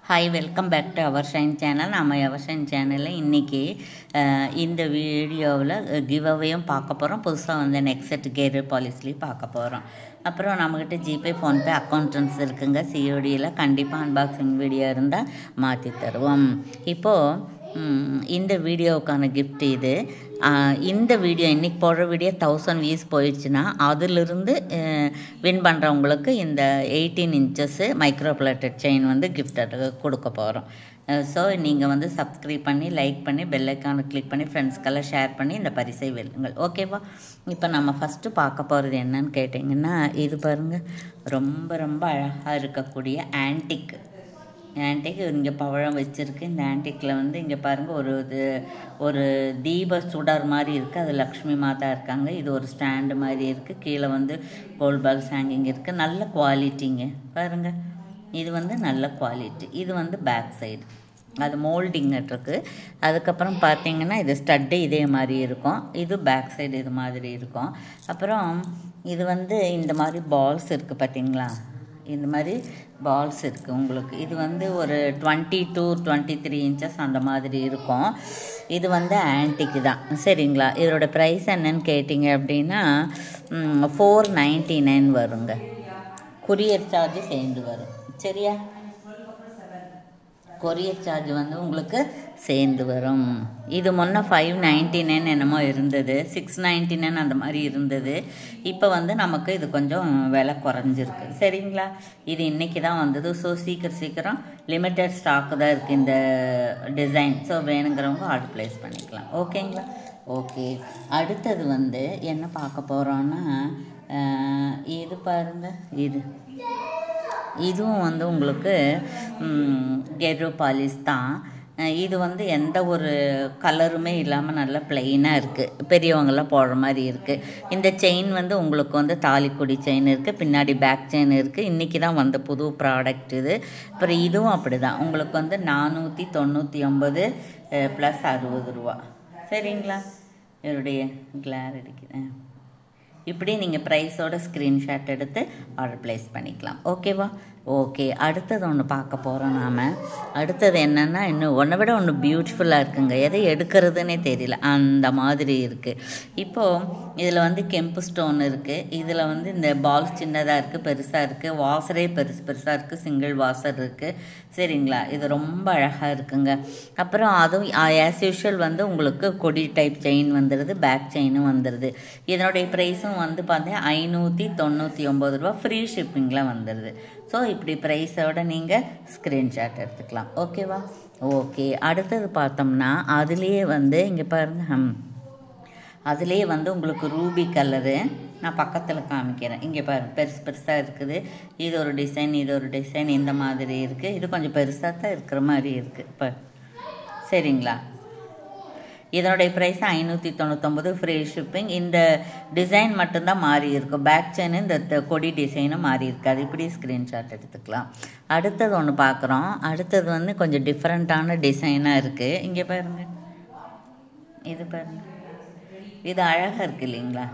Hi, welcome back to our Shine channel. நம்ம our shine சேனலில் இன்றைக்கி இந்த வீடியோவில் கிவ் அவேயும் பார்க்க போகிறோம். புதுசாக வந்து நெக்ஸ்ட் கேரியர் பாலிசிலையும் பார்க்க போகிறோம். அப்புறம் நம்மக்கிட்ட ஜிபே, ஃபோன்பே அக்கௌண்ட்ஸ் இருக்குங்க. சிஓடியில் கண்டிப்பாக அன்பாக்சிங் வீடியோ இருந்தால் மாற்றி தருவோம். இப்போது இந்த வீடியோவுக்கான கிஃப்ட் இது. இந்த வீடியோ இன்றைக்கி போடுற வீடியோ 1000 வியூஸ் போயிடுச்சுன்னா அதிலிருந்து வின் பண்ணுறவங்களுக்கு இந்த 18 இன்ச்சஸ்ஸு மைக்ரோ பிளேட்டட் செயின் வந்து கிஃப்ட் கொடுக்க போகிறோம். ஸோ நீங்கள் வந்து சப்ஸ்கிரைப் பண்ணி, லைக் பண்ணி, பெல் ஐக்கானை கிளிக் பண்ணி ஃப்ரெண்ட்ஸ்க்கெல்லாம் ஷேர் பண்ணி இந்த பரிசை வெல்லுங்கள். ஓகேவா? இப்போ நம்ம ஃபஸ்ட்டு பார்க்க போகிறது என்னன்னு கேட்டிங்கன்னா, இது பாருங்கள், ரொம்ப ரொம்ப அழகாக இருக்கக்கூடிய ஆன்டிக் இங்கே பவழம் வச்சுருக்கு. இந்த ஆன்டிக்கில் வந்து இங்கே பாருங்கள், ஒரு தீப சுடர் மாதிரி இருக்குது. அது லக்ஷ்மி மாதா இருக்காங்க. இது ஒரு ஸ்டாண்டு மாதிரி இருக்குது. கீழே வந்து கோல்ட் பால்ஸ் ஹேங்கிங் இருக்குது. நல்ல குவாலிட்டிங்க பாருங்கள். இது வந்து நல்ல குவாலிட்டி. இது வந்து பேக் சைடு அது மோல்டிங் இருக்குது. அதுக்கப்புறம் பார்த்தீங்கன்னா இது ஸ்டட்டு இதே மாதிரி இருக்கும். இது பேக் சைடு இது மாதிரி இருக்கும். அப்புறம் இது வந்து இந்த மாதிரி பால்ஸ் இருக்குது பார்த்தீங்களா? இந்த மாதிரி பால்ஸ் இருக்குது உங்களுக்கு. இது வந்து ஒரு 20 to 23 இன்ச்சஸ் அந்த மாதிரி இருக்கும். இது வந்து ஆன்டிக்கு தான், சரிங்களா? இதோட ப்ரைஸ் என்னன்னு கேட்டிங்க அப்படின்னா 499 வருங்க. கொரியர் சார்ஜ் சேர்ந்து வரும், சரியா? கொரியர் சார்ஜ் வந்து உங்களுக்கு சேர்ந்து வரும். இது முன்னே 599 என்னமோ இருந்தது, 699 அந்த மாதிரி இருந்தது. இப்போ வந்து நமக்கு இது கொஞ்சம் விலை குறைஞ்சிருக்கு, சரிங்களா? இது இன்றைக்கி தான் வந்தது. ஸோ சீக்கிரம் லிமிட்டட் ஸ்டாக்கு தான் இருக்குது இந்த டிசைன். ஸோ வேணுங்கிறவங்க ஆர்டர் ப்ளேஸ் பண்ணிக்கலாம். ஓகேங்களா? ஓகே, அடுத்தது வந்து என்ன பார்க்க போகிறோன்னா, இது பாருங்கள், இதுவும் வந்து உங்களுக்கு கெரோ பாலிஸ் தான். இது வந்து எந்த ஒரு கலருமே இல்லாமல் நல்லா ப்ளெயினாக இருக்குது. பெரியவங்களாம் போடுற மாதிரி இருக்குது. இந்த செயின் வந்து உங்களுக்கு வந்து தாலிக்கொடி செயின் இருக்குது. பின்னாடி பேக் செயின் இருக்குது. இன்றைக்கி தான் வந்த புது ப்ராடக்ட் இது. அப்புறம் இதுவும் அப்படி தான் உங்களுக்கு வந்து 499 + 60 ரூபா, சரிங்களா? இதோடைய கிளார் அடிக்குது. இப்படி நீங்கள் ப்ரைஸோட ஸ்க்ரீன்ஷாட் எடுத்து ஆர்டர் ப்ளேஸ் பண்ணிக்கலாம். ஓகேவா? ஓகே, அடுத்தது ஒன்று பார்க்க போகிறோம் நாம். அடுத்தது என்னென்னா, இன்னும் ஒன்றை விட ஒன்று பியூட்டிஃபுல்லாக இருக்குங்க. எதை எடுக்கிறதுனே தெரியல, அந்த மாதிரி இருக்குது. இப்போது இதில் வந்து கெம்பு ஸ்டோன் இருக்குது. இதில் வந்து இந்த பால்ஸ் சின்னதாக இருக்குது, பெருசாக இருக்குது. வாசரே பெருசாக இருக்குது. சிங்கிள் வாசர் இருக்குது, சரிங்களா? இது ரொம்ப அழகாக இருக்குங்க. அப்புறம் அதுவும் ஆஸ் யூஷுவல் வந்து உங்களுக்கு கொடி டைப் செயின் வந்துடுது, பேக் செயினும் வந்துடுது. இதனுடைய ப்ரைஸும் வந்து பார்த்தீங்கன்னா 599 ரூபா, ஃப்ரீ ஷிப்பிங்கில் வந்துடுது. ஸோ இப்படி ப்ரைஸோட நீங்கள் ஸ்க்ரீன்ஷாட் எடுத்துக்கலாம். ஓகேவா? ஓகே, அடுத்தது பார்த்தோம்னா அதுலேயே வந்து இங்கே பாருங்கள், அதுலேயே வந்து உங்களுக்கு ரூபி கலரு நான் பக்கத்தில் காமிக்கிறேன். இங்கே பாருங்கள், பெருசாக இருக்குது. இது ஒரு டிசைன், இது ஒரு டிசைன், இந்த மாதிரி இருக்குது. இது கொஞ்சம் பெருசாக தான் இருக்கிற மாதிரி இருக்குது இப்போ, சரிங்களா? இதனுடைய ப்ரைஸ் 599, ஃப்ரீ ஷிப்பிங். இந்த டிசைன் மட்டும்தான் மாறி இருக்கும். பேக் செயின் இந்த கொடி டிசைனும் மாறி இருக்காது. இப்படி ஸ்க்ரீன்ஷாட் எடுத்துக்கலாம். அடுத்தது ஒன்று பார்க்குறோம். அடுத்தது வந்து கொஞ்சம் டிஃப்ரெண்ட்டான டிசைனாக இருக்குது. இங்கே பாருங்கள், இது பாருங்கள், இது அழகாக இருக்குது இல்லைங்களா?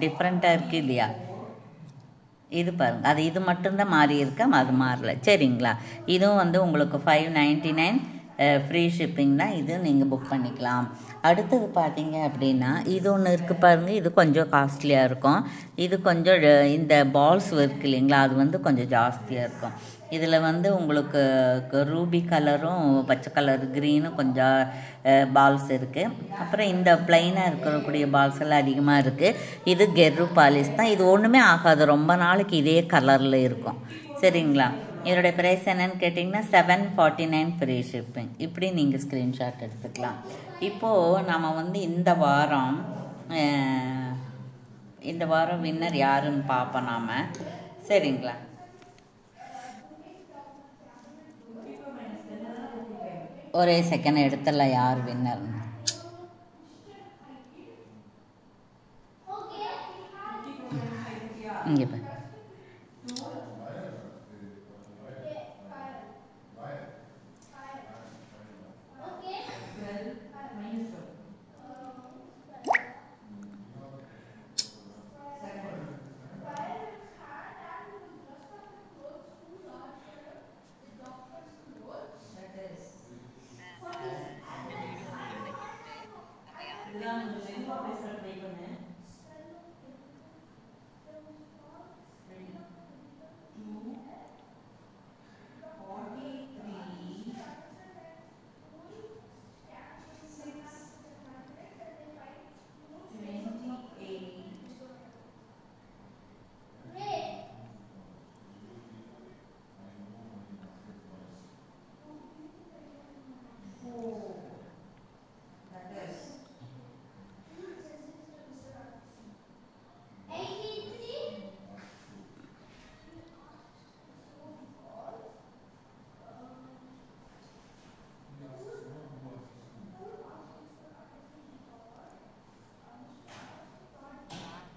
டிஃப்ரெண்ட்டாக இருக்குது இல்லையா? இது பாருங்கள், அது இது மட்டும்தான் மாறி இருக்கா, அது மாறல, சரிங்களா? இதுவும் வந்து உங்களுக்கு 599 ஃப்ரீ ஷிப்பிங் தான். இது நீங்கள் புக் பண்ணிக்கலாம். அடுத்தது பார்த்தீங்க அப்படின்னா இது ஒன்று இருக்குது பாருங்கள். இது கொஞ்சம் காஸ்ட்லியாக இருக்கும். இது கொஞ்சம் இந்த பால்ஸ் இருக்குது இல்லைங்களா, அது வந்து கொஞ்சம் ஜாஸ்தியாக இருக்கும். இதில் வந்து உங்களுக்கு ரூபி கலரும் பச்சை கலர் க்ரீனும் கொஞ்சம் பால்ஸ் இருக்குது. அப்புறம் இந்த ப்ளைனாக இருக்கக்கூடிய பால்ஸ் எல்லாம் அதிகமாக இருக்குது. இது கெரோ பாலிஸ் தான். இது ஒன்றுமே ஆகாது, ரொம்ப நாளைக்கு இதே கலரில் இருக்கும், சரிங்களா? இதோடைய ப்ரைஸ் என்னன்னு கேட்டிங்கன்னா 749 ஃப்ரீ ஷிப்பிங். இப்படி நீங்கள் ஸ்க்ரீன்ஷாட் எடுத்துக்கலாம். இப்போது நம்ம வந்து இந்த வாரம் வின்னர் யாருன்னு பார்ப்போம் நாம், சரிங்களா? ஒரே செகண்ட் எடுத்துடலாம் யார் வின்னர்னு. இங்கே பாரு,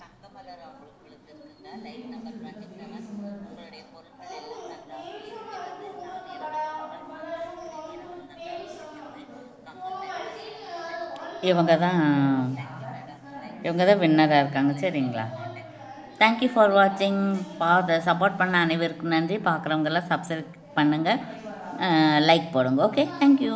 தங்கமலர் அவங்களுக்கு இருக்குங்க. Line number 27. உங்களுடைய பொருட்கள் எல்லாம் நன்றாக இருக்கிறது. இவங்க தான் வின்னராக இருக்காங்க. சரிங்களா? தேங்க்யூ ஃபார் வாட்சிங். சப்போர்ட் பண்ண அனைவருக்கும் நன்றி. பார்க்குறவங்கெல்லாம் சப்ஸ்கிரைப் பண்ணுங்கள், லைக் போடுங்க. Okay, thank you.